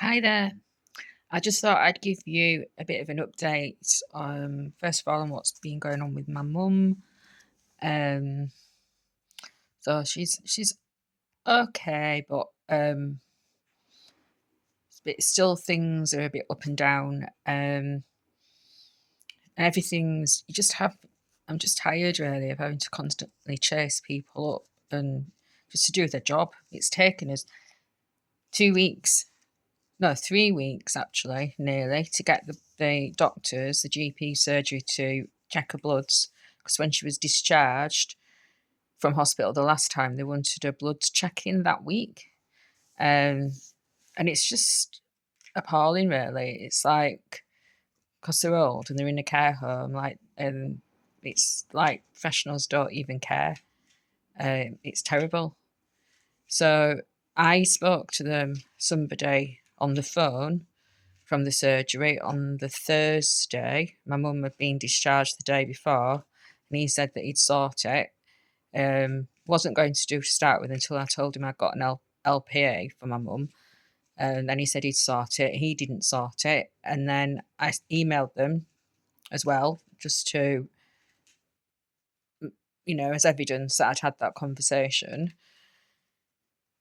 Hi there. I just thought I'd give you a bit of an update. First of all, on what's been going on with my mum. Um, so she's okay, but still things are a bit up and down. And everything's you just have. I'm just tired really of having to constantly chase people up and just to do their job. It's taken us 2 weeks, no, 3 weeks actually, nearly, to get the doctors, the GP surgery to check her bloods. Because when she was discharged from hospital the last time, they wanted her bloods checking that week. Um, and it's just appalling, really. It's like, because they're old and they're in a care home, it's like professionals don't even care. It's terrible. So I spoke to somebody on the phone from the surgery on the Thursday. My mum had been discharged the day before, and he said that he'd sort it. Wasn't going to do to start with until I told him I'd got an LPA for my mum. And then he said he'd sort it. He didn't sort it. And then I emailed them as well, just to, as evidence that I'd had that conversation.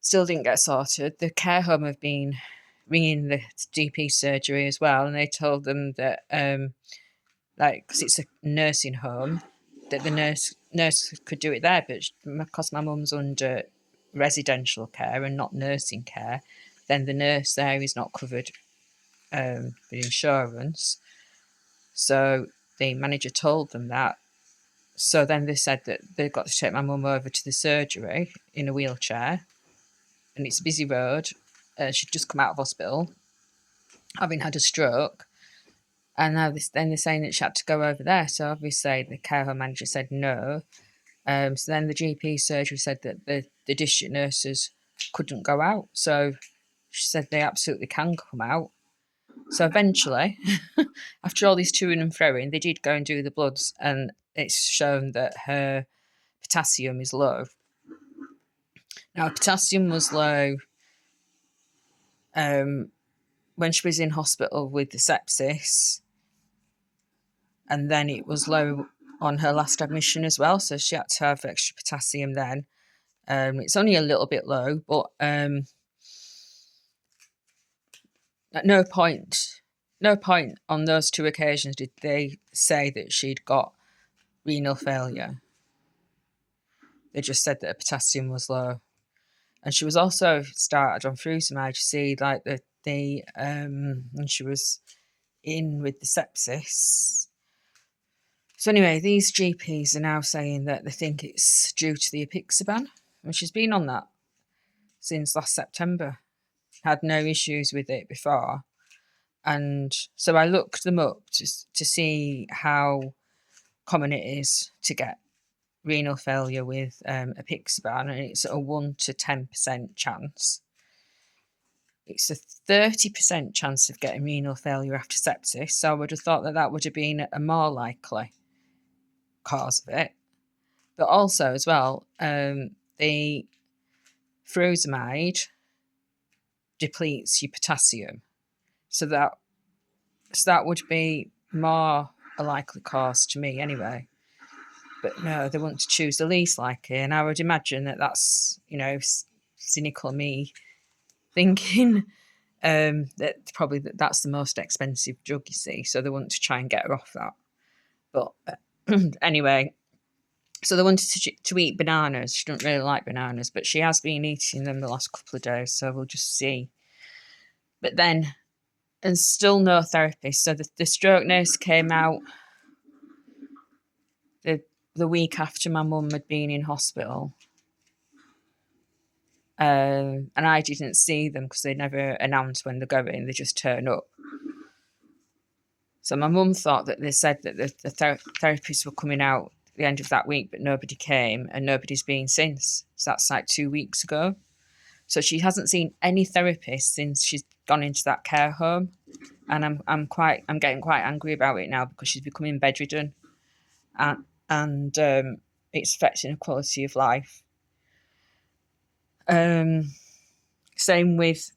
Still didn't get sorted. The care home have been ringing the GP surgery as well, and they told them that because it's a nursing home, that the nurse could do it there, but because my mum's under residential care and not nursing care, then the nurse there is not covered with insurance. So the manager told them that. So then they said that they've got to take my mum over to the surgery in a wheelchair, and it's a busy road. She'd just come out of hospital, having had a stroke. And now then they're saying that she had to go over there. So obviously the care home manager said no. So then the GP surgery said that the district nurses couldn't go out. So she said they absolutely can come out. So eventually, after all this toing and froing, they did go and do the bloods, and it's shown that her potassium is low. Now, potassium was low when she was in hospital with the sepsis, and then it was low on her last admission as well. So she had to have extra potassium then. It's only a little bit low, but at no point on those two occasions did they say that she'd got renal failure. They just said that her potassium was low. And she was also started on furosemide, you see, like when she was in with the sepsis. So anyway, these GPs are now saying that they think it's due to the apixaban, and she's been on that since last September. Had no issues with it before. And so I looked them up to see how common it is to get renal failure with apixaban, and it's a 1 to 10% chance. It's a 30% chance of getting renal failure after sepsis, so I would have thought that would have been a more likely cause of it. But also, as well, the furosemide depletes your potassium, so that would be more a likely cause to me anyway. But no, they want to choose the least likely, and I would imagine that that's cynical me thinking that probably that's the most expensive drug, you see, so they want to try and get her off that. But anyway, so they wanted to eat bananas. She doesn't really like bananas, but she has been eating them the last couple of days, so we'll just see. But then, and still no therapy. So the stroke nurse came out the week after my mum had been in hospital. And I didn't see them because they never announce when they're going, they just turn up. So my mum thought that they said that the therapists were coming out at the end of that week, but nobody came and nobody's been since. So that's like 2 weeks ago. So she hasn't seen any therapist since she's gone into that care home. And I'm getting quite angry about it now because she's becoming bedridden, and it's affecting her quality of life. Same with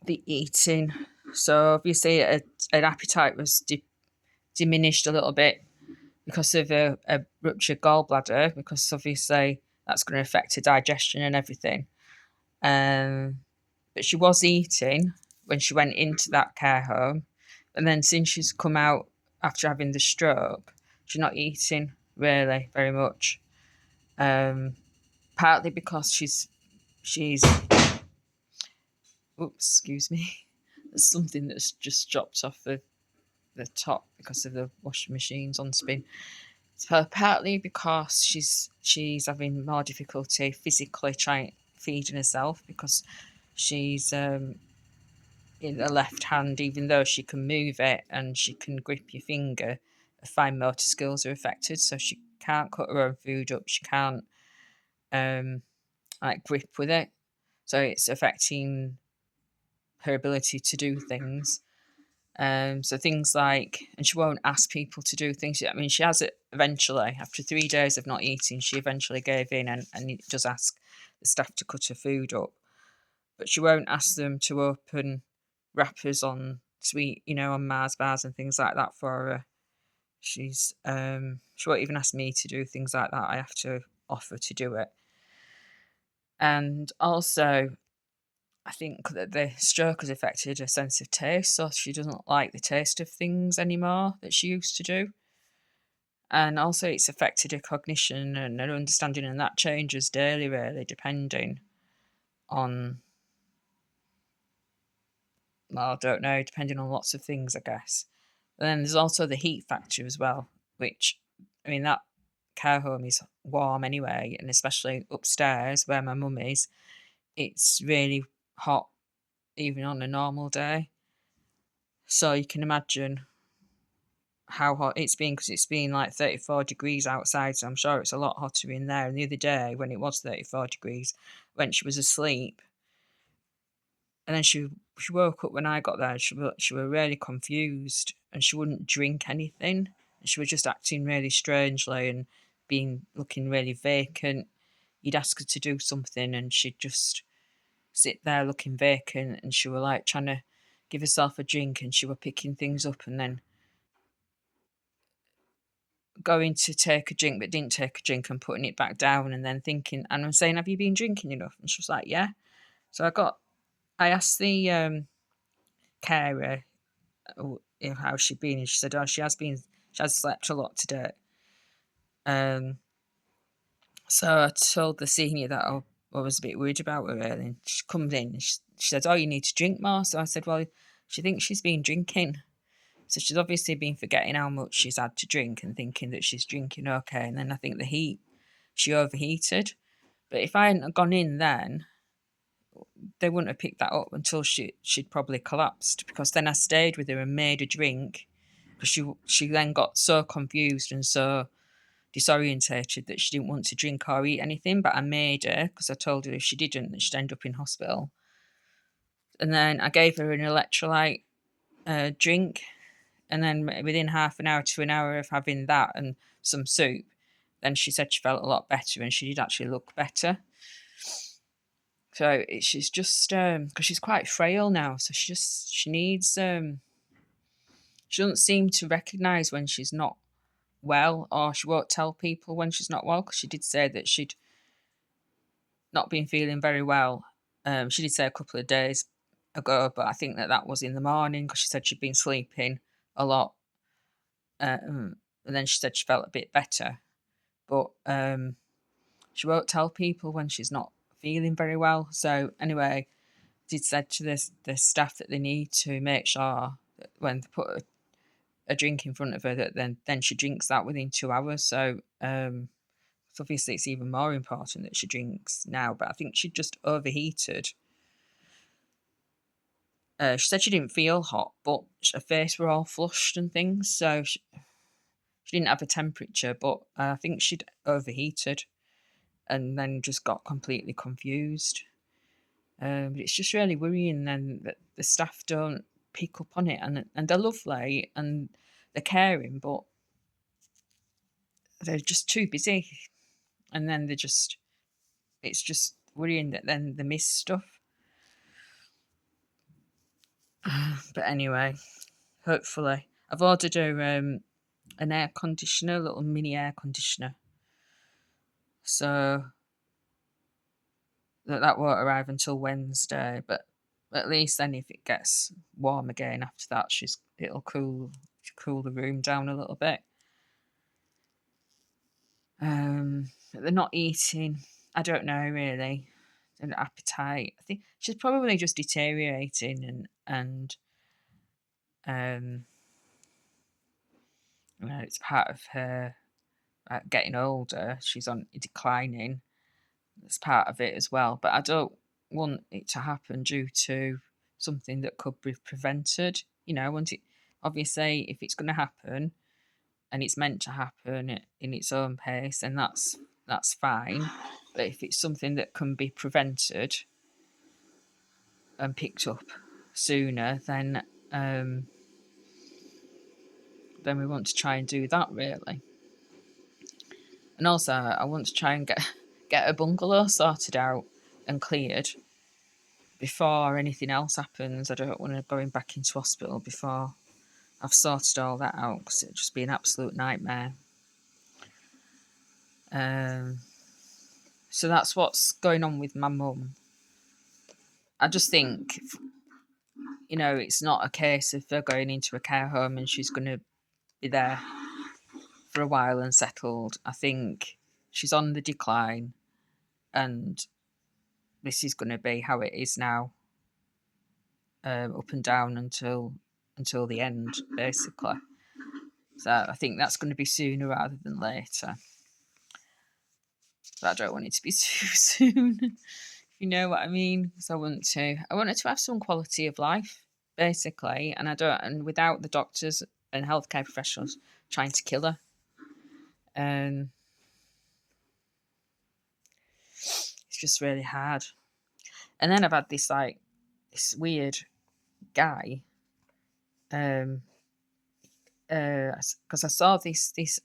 the eating. So obviously her appetite was diminished a little bit because of a ruptured gallbladder, because obviously that's going to affect her digestion and everything. But she was eating when she went into that care home. And then since she's come out after having the stroke, she's not eating really very much. Partly because she's oops, excuse me. There's something that's just dropped off the top because of the washing machines on spin. So partly because she's having more difficulty physically trying feeding herself, because she's in the left hand, even though she can move it and she can grip your finger, her fine motor skills are affected, so she can't cut her own food up. She can't like grip with it, so it's affecting her ability to do things. So things like, and she won't ask people to do things. I mean, she has it eventually. After 3 days of not eating, she eventually gave in and does ask the staff to cut her food up. But she won't ask them to open wrappers on sweet, on Mars bars and things like that for her. She won't even ask me to do things like that. I have to offer to do it. And also, I think that the stroke has affected her sense of taste, so she doesn't like the taste of things anymore that she used to do. And also, it's affected her cognition and her understanding, and that changes daily, really, depending on, well, I don't know, depending on lots of things, I guess. And then there's also the heat factor as well, which, I mean, that care home is warm anyway, and especially upstairs where my mum is, it's really hot even on a normal day. So you can imagine how hot it's been, because it's been like 34 degrees outside, so I'm sure it's a lot hotter in there. And the other day, when it was 34 degrees, when she was asleep, and then she woke up when I got there, she was really confused, and she wouldn't drink anything. And she was just acting really strangely and looking really vacant. You'd ask her to do something, and she'd just sit there looking vacant, and she were like trying to give herself a drink, and she were picking things up and then going to take a drink but didn't take a drink and putting it back down, and then thinking, and I'm saying, have you been drinking enough? And she was like, yeah. So I asked the carer how she'd been, and she said, oh, she has slept a lot today. So I told the senior that I was a bit worried about her really, and she comes in and she said, oh, you need to drink more. So I said, well, she thinks she's been drinking. So she's obviously been forgetting how much she's had to drink and thinking that she's drinking okay. And then I think the heat, she overheated. But if I hadn't gone in then, they wouldn't have picked that up until she'd probably collapsed, because then I stayed with her and made her drink, because she then got so confused and so disorientated that she didn't want to drink or eat anything. But I made her, because I told her if she didn't, that she'd end up in hospital. And then I gave her an electrolyte drink, and then within half an hour to an hour of having that and some soup, then she said she felt a lot better, and she did actually look better. So she's just because she's quite frail now, so she needs she doesn't seem to recognise when she's not well, or she won't tell people when she's not well, because she did say that she'd not been feeling very well. She did say a couple of days ago, but I think that was in the morning, because she said she'd been sleeping a lot, and then she said she felt a bit better, but she won't tell people when she's not feeling very well. So anyway, did said to the staff that they need to make sure that when they put a drink in front of her, that then she drinks that within 2 hours. So obviously it's even more important that she drinks now. But I think she just overheated. She said she didn't feel hot, but her face were all flushed and things. So she didn't have a temperature, but I think she'd overheated and then just got completely confused. But it's just really worrying then that the staff don't pick up on it, and they're lovely and they're caring, but they're just too busy. And then it's just worrying that then they miss stuff. But anyway, hopefully. I've ordered an air conditioner, a little mini air conditioner. So that won't arrive until Wednesday, but at least then if it gets warm again after that, it'll cool the room down a little bit. They're not eating. I don't know really. An appetite. I think she's probably just deteriorating, and it's part of her getting older. She's on declining. It's part of it as well. But I don't want it to happen due to something that could be prevented. I want it. Obviously, if it's going to happen, and it's meant to happen in its own pace, and that's fine. But if it's something that can be prevented and picked up sooner, then we want to try and do that really. And also, I want to try and get a bungalow sorted out and cleared before anything else happens. I don't want to go back into hospital before I've sorted all that out, because it'd just be an absolute nightmare. So that's what's going on with my mum. I just think, it's not a case of her going into a care home and she's going to be there for a while and settled. I think she's on the decline, and this is going to be how it is now, up and down until the end, basically. So I think that's going to be sooner rather than later. But I don't want it to be too soon. You know what I mean? Because I want her to have some quality of life, basically, and without the doctors and healthcare professionals trying to kill her. It's just really hard. And then I've had this weird guy, because I saw this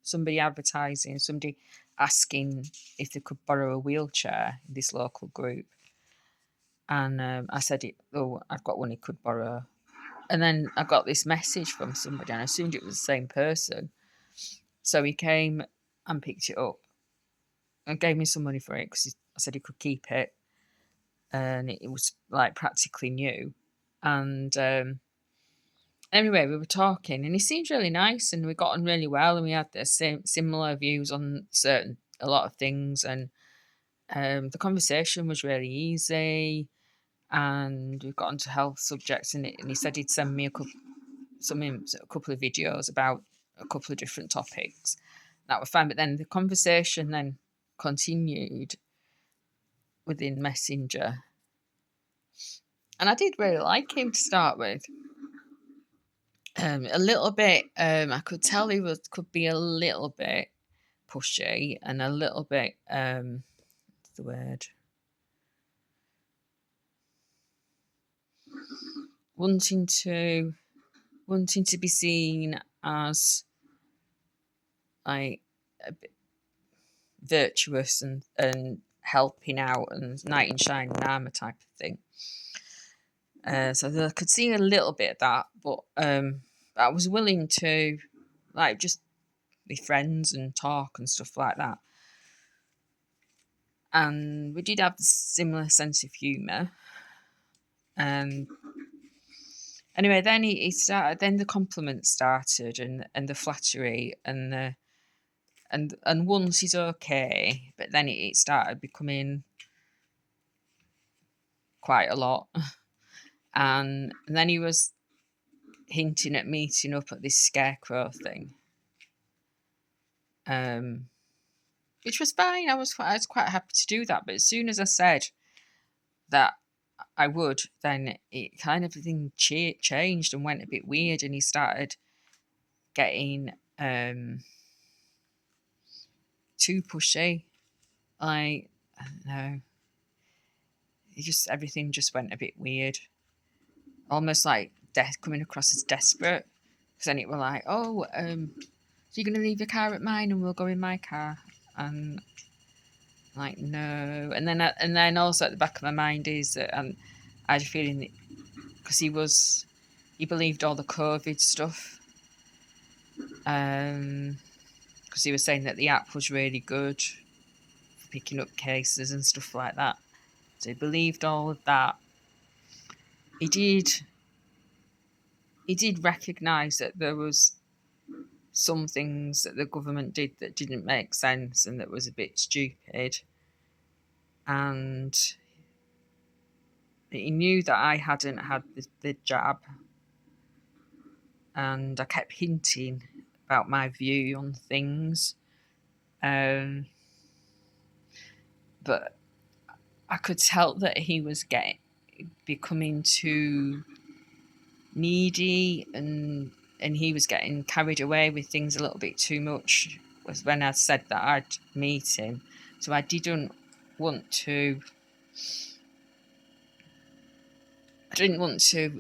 somebody advertising, somebody asking if they could borrow a wheelchair in this local group, and I said, I've got one he could borrow. And then I got this message from somebody, and I assumed it was the same person. So he came and picked it up and gave me some money for it, because I said he could keep it, and it was practically new. And anyway, we were talking, and he seemed really nice, and we got on really well, and we had the similar views on a lot of things, and the conversation was really easy, and we got onto health subjects, and he said he'd send me a couple of videos about a couple of different topics. That was fine, but then the conversation then continued within Messenger, and I did really like him to start with. A little bit. I could tell he could be a little bit pushy and a little bit. What's the word? Wanting to be seen as a bit virtuous and helping out and knight in shining armor type of thing. So I could see a little bit of that, but I was willing to just be friends and talk and stuff like that. And we did have a similar sense of humour. Anyway, then he started. Then the compliments started, and the flattery, and once he's okay, but then it started becoming quite a lot. And then he was hinting at meeting up at this scarecrow thing, which was fine. I was quite happy to do that. But as soon as I said that I would, then it kind of thing changed and went a bit weird, and he started getting too pushy. I don't know. Everything just went a bit weird, almost like coming across as desperate. Because then it were like, so you're gonna leave your car at mine and we'll go in my car, and no. And then also at the back of my mind is that I had a feeling that because he was he believed all the COVID stuff. Because he was saying that the app was really good for picking up cases and stuff like that. So he believed all of that. He did recognise that there was some things that the government did that didn't make sense and that was a bit stupid. And he knew that I hadn't had the jab. And I kept hinting about my view on things. But I could tell that he was becoming too needy, and he was getting carried away with things a little bit too much, was when I said that I'd meet him. So I didn't want to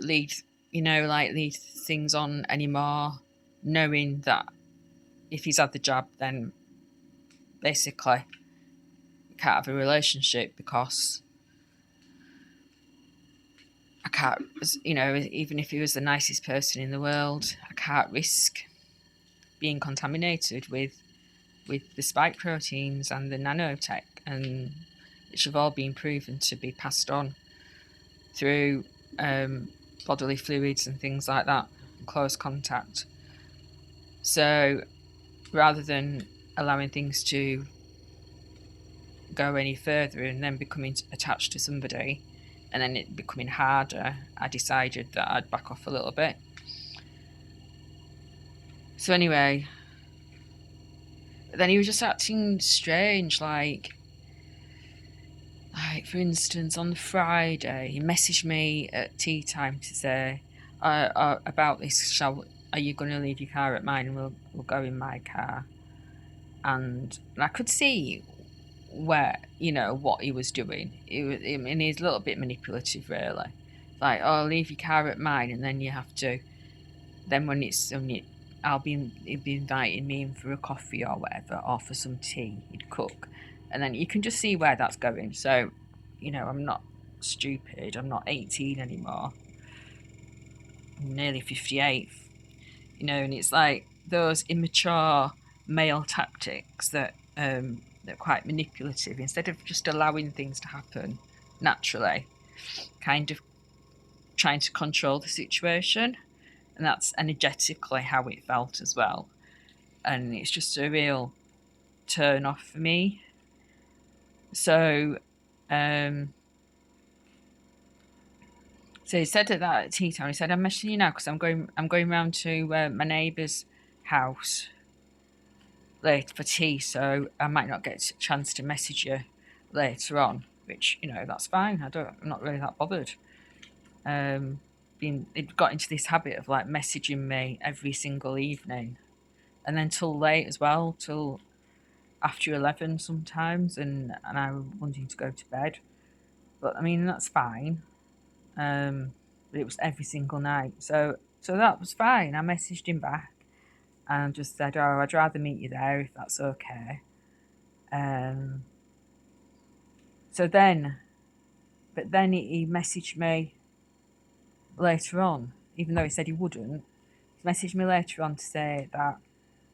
lead things on anymore, knowing that if he's had the jab, then basically we can't have a relationship, because I can't, even if he was the nicest person in the world, I can't risk being contaminated with the spike proteins and the nanotech, and which have all been proven to be passed on through bodily fluids and things like that, close contact. So rather than allowing things to go any further and then becoming attached to somebody and then it becoming harder, I decided that I'd back off a little bit. So anyway, then he was just acting strange, like for instance, on the Friday, he messaged me at tea time to say about this. Are you going to leave your car at mine, and we'll go in my car? And I could see where what he was doing. And he's a little bit manipulative, really. Like, oh, leave your car at mine, and then you have to. Then when it's only, he'd be inviting me in for a coffee or whatever, or for some tea. He'd cook. And then you can just see where that's going. So, I'm not stupid. I'm not 18 anymore. I'm nearly 58. And it's like those immature male tactics that are quite manipulative. Instead of just allowing things to happen naturally, kind of trying to control the situation. And that's energetically how it felt as well. And it's just a real turn off for me. So he said that at tea time. He said, "I'm messaging you now because I'm going round to my neighbour's house late for tea, so I might not get a chance to message you later on." Which that's fine. I'm not really that bothered. It got into this habit of like messaging me every single evening, and then till late as well, till after 11 sometimes, and I'm wanting to go to bed. But I mean, that's fine. But it was every single night. So that was fine. I messaged him back and just said, oh, I'd rather meet you there if that's okay. But then he messaged me later on, even though he said he wouldn't. He messaged me later on to say that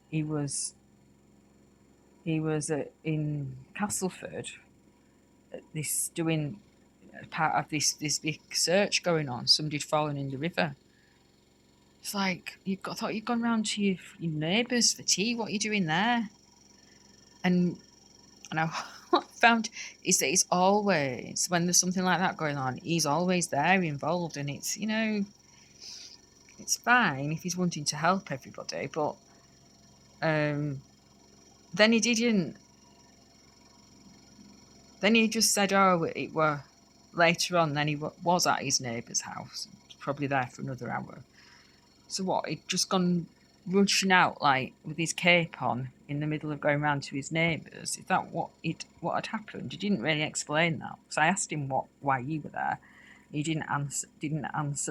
he was in Castleford, doing part of this big search going on. Somebody had fallen in the river. It's like, I thought you'd gone round to your neighbours for tea. What are you doing there? And I found is that it's always, when there's something like that going on, he's always there involved. And it's, it's fine if he's wanting to help everybody. But then he didn't. Then he just said, oh, it were later on. Then he was at his neighbour's house, probably there for another hour. So what? He'd just gone rushing out like with his cape on in the middle of going round to his neighbours. Is that what had happened? He didn't really explain that. So I asked him why you were there. He didn't answer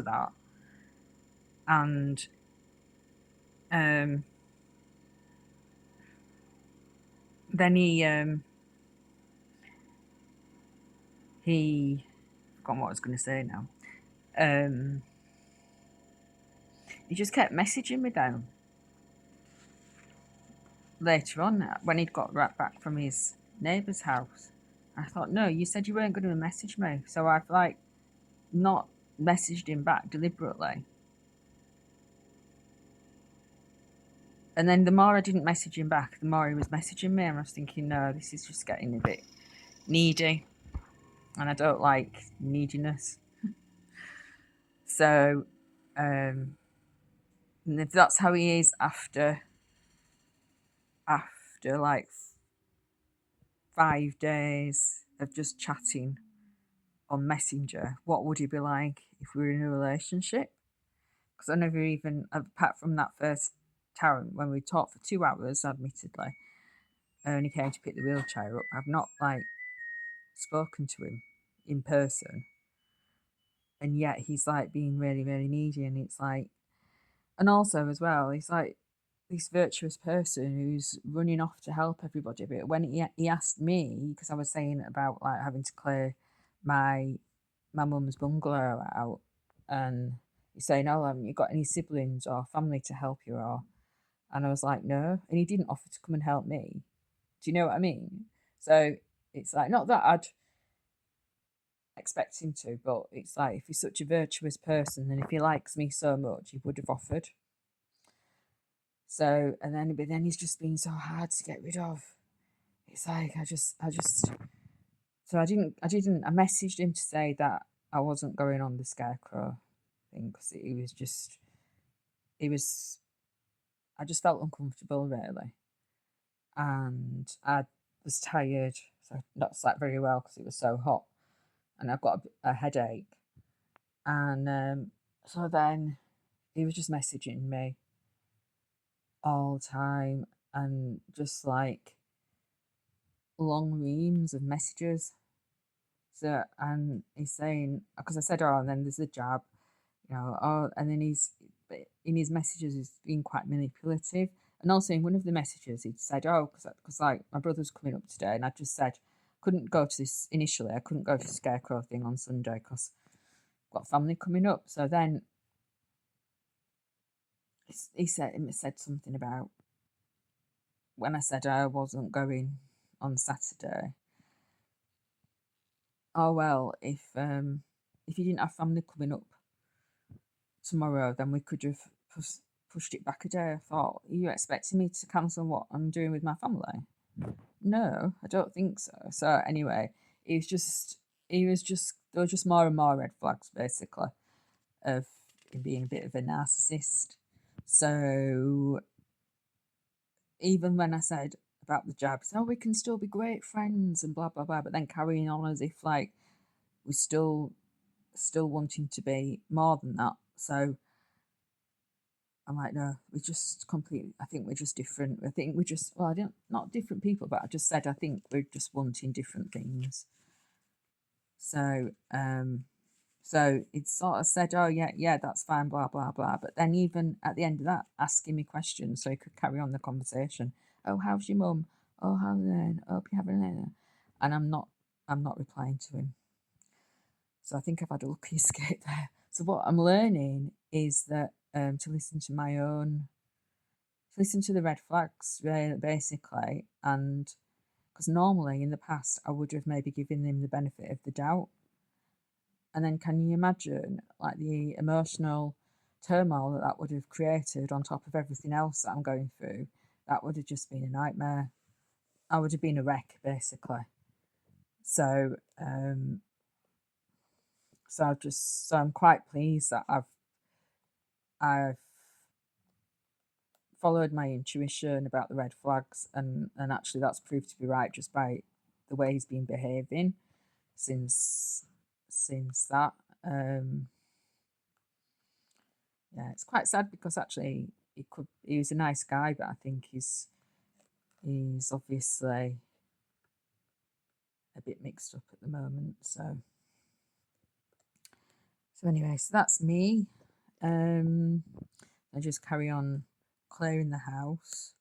that. And then he forgot what I was going to say now. he just kept messaging me then. Later on, when he'd got right back from his neighbour's house, I thought, no, you said you weren't going to message me. So I've like not messaged him back deliberately. And then the more I didn't message him back, the more he was messaging me. And I was thinking, no, this is just getting a bit needy. And I don't like neediness. So, and if that's how he is after like 5 days of just chatting on Messenger, what would he be like if we were in a relationship? Because I never even, apart from that first time when we talked for 2 hours, admittedly, and he came to pick the wheelchair up, I've not like spoken to him in person. And yet he's like being really, really needy. And it's like, and also as well, he's like this virtuous person who's running off to help everybody. But when he asked me, because I was saying about like having to clear my mum's bungalow out, and he's saying, "Oh, haven't you got any siblings or family to help you?" Or, and I was like, "No," and he didn't offer to come and help me. Do you know what I mean? So it's like not that I'd expect him to, but it's like if he's such a virtuous person, and if he likes me so much, he would have offered. So, and then, but then he's just been so hard to get rid of. It's like so I messaged him to say that I wasn't going on the scarecrow thing because it was, I just felt uncomfortable really. And I was tired, so not slept very well because it was so hot. And I've got a headache. And so then he was just messaging me all the time and just like long reams of messages. So, and he's saying, because I said, oh, and then there's a jab, oh, and then he's, in his messages, he's being quite manipulative. And also in one of the messages, he'd said, oh, because like my brother's coming up today, and I just said, couldn't go to this initially, I couldn't go to the scarecrow thing on Sunday because I've got family coming up. So then he said something about when I said I wasn't going on Saturday. Oh well, if you didn't have family coming up tomorrow, then we could have pushed it back a day. I thought, are you expecting me to cancel what I'm doing with my family? No, I don't think so. So anyway, there was just more and more red flags basically of him being a bit of a narcissist. So even when I said about the jabs, oh, we can still be great friends and blah blah blah, but then carrying on as if like we're still wanting to be more than that. So I'm like, no, we're just completely. I think we're just different. I think we're just well, I don't not different people, but I just said I think we're just wanting different things. So so it sort of said, oh yeah, that's fine, blah blah blah. But then even at the end of that, asking me questions so he could carry on the conversation. Oh, how's your mum? Oh, how's then? Hope you're having it. And I'm not replying to him. So I think I've had a lucky escape there. So what I'm learning is that to listen to the red flags, basically, and because normally in the past I would have maybe given him the benefit of the doubt, and then can you imagine like the emotional turmoil that would have created on top of everything else that I'm going through? That would have just been a nightmare. I would have been a wreck basically. So so I'm quite pleased that I've followed my intuition about the red flags, and actually that's proved to be right just by the way he's been behaving since that. Yeah, it's quite sad because actually he was a nice guy, but I think he's obviously a bit mixed up at the moment. So anyway, so that's me. I just carry on clearing the house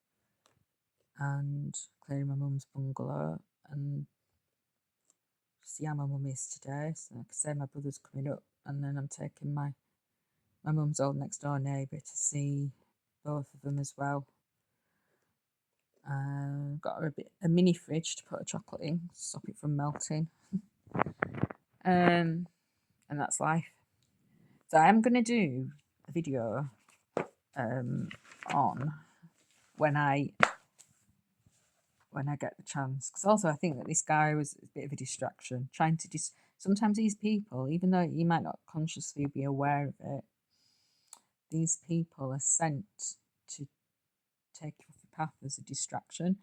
and clearing my mum's bungalow and see how my mum is today. So like I say, my brother's coming up, and then I'm taking my my mum's old next door neighbour to see both of them as well. Got her a mini fridge to put her chocolate in, stop it from melting. And that's life. So I'm going to do a video on when I get the chance, because also I think that this guy was a bit of a distraction, trying to sometimes these people, even though you might not consciously be aware of it, these people are sent to take you off the path as a distraction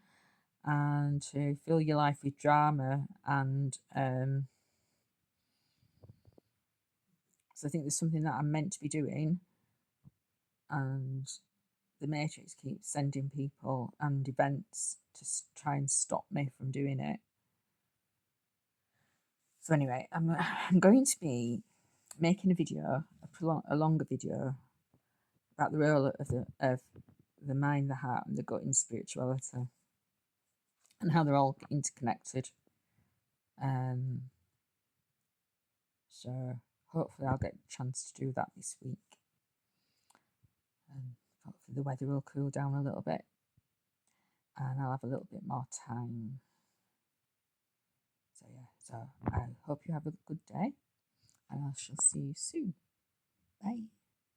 and to fill your life with drama. And so I think there's something that I'm meant to be doing, and the Matrix keeps sending people and events to try and stop me from doing it. So anyway, I'm going to be making a video, a longer video, about the role of the mind, the heart, and the gut in spirituality, and how they're all interconnected. So hopefully I'll get a chance to do that this week, and hopefully the weather will cool down a little bit, and I'll have a little bit more time. So yeah, so I hope you have a good day, and I shall see you soon. Bye.